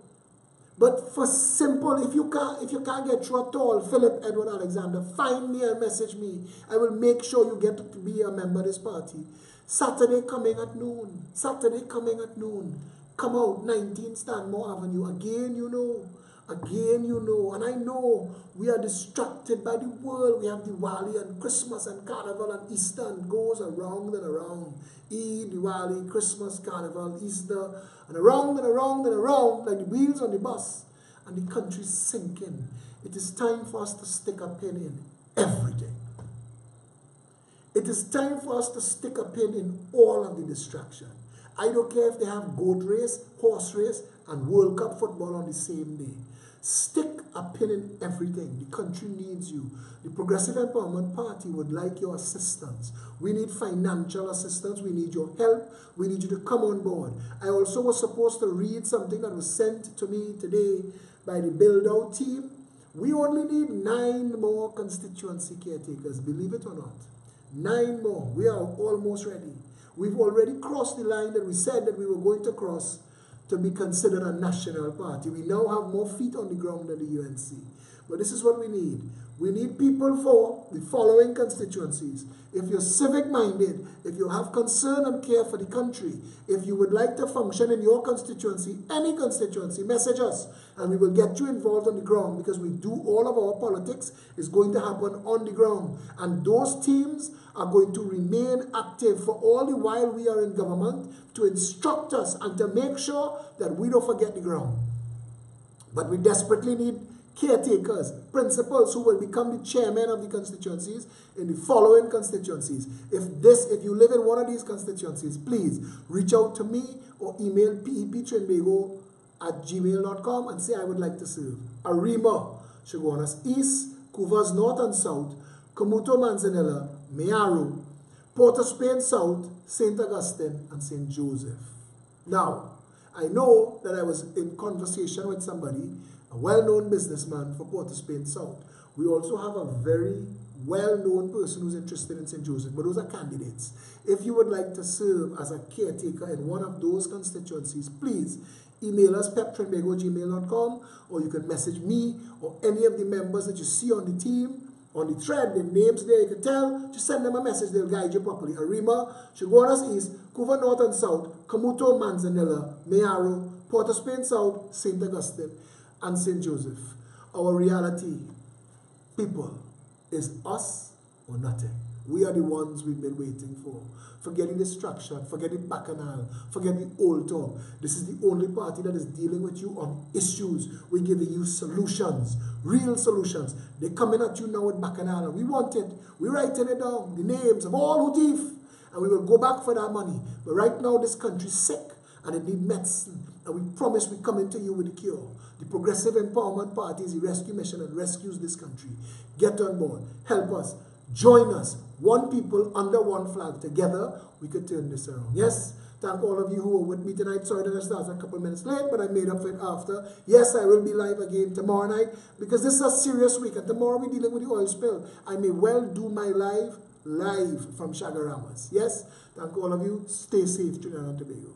But for simple, if you can't get through at all, Philip Edward Alexander, find me and message me. I will make sure you get to be a member of this party. Saturday coming at noon. Saturday coming at noon. Come out, 19 Stanmore Avenue. Again, you know. Again, you know. And I know we are distracted by the world. We have Diwali and Christmas and Carnival and Easter, and goes around and around. Eid, Diwali, Christmas, Carnival, Easter, and around and around and around like the wheels on the bus. And the country's sinking. It is time for us to stick a pin in everything. It is time for us to stick a pin in all of the distraction. I don't care if they have goat race, horse race, and World Cup football on the same day. Stick a pin in everything. The country needs you. The Progressive Empowerment Party would like your assistance. We need financial assistance. We need your help. We need you to come on board. I also was supposed to read something that was sent to me today by the Build Out team. We only need 9 more constituency caretakers, believe it or not. 9 more. We are almost ready. We've already crossed the line that we said that we were going to cross to be considered a national party. We now have more feet on the ground than the UNC. But this is what we need. We need people for the following constituencies. If you're civic-minded, if you have concern and care for the country, if you would like to function in your constituency, any constituency, message us and we will get you involved on the ground, because we do all of our politics is going to happen on the ground. And those teams are going to remain active for all the while we are in government to instruct us and to make sure that we don't forget the ground. But we desperately need caretakers, principals who will become the chairman of the constituencies in the following constituencies. If you live in one of these constituencies, please reach out to me or email peptrinbago@gmail.com and say I would like to serve. Arima, Chaguanas East, Cuvas North and South, Camuto Manzanilla, Mearu, Port of Spain South, St. Augustine, and St. Joseph. Now, I know that I was in conversation with somebody, a well-known businessman for Port of Spain South. We also have a very well-known person who's interested in St. Joseph, but those are candidates. If you would like to serve as a caretaker in one of those constituencies, please email us peptrinbago@gmail.com, or you can message me or any of the members that you see on the team, on the thread, the names there, you can tell, just send them a message, they'll guide you properly. Arima, Chaguanas East, Cuva North and South, Camuto, Manzanilla, Mearu, Port of Spain South, St. Augustine, and St. Joseph. Our reality, people, is us or nothing. We are the ones we've been waiting for. Forget the distraction, forget the bacchanal, forget the old talk. This is the only party that is dealing with you on issues. We're giving you solutions, real solutions. They're coming at you now with bacchanal, and we want it. We're writing it down, the names of all who thief, and we will go back for that money. But right now, this country's sick, and it needs medicine. And we promise we're coming to you with a cure. The Progressive Empowerment Party is the rescue mission and rescues this country. Get on board. Help us. Join us. One people under one flag. Together, we could turn this around. Yes? Thank all of you who were with me tonight. Sorry that I started a couple minutes late, but I made up for it after. Yes, I will be live again tomorrow night, because this is a serious week. And tomorrow we're dealing with the oil spill. I may well do my live from Shagaramas. Yes? Thank all of you. Stay safe, Trinidad and Tobago.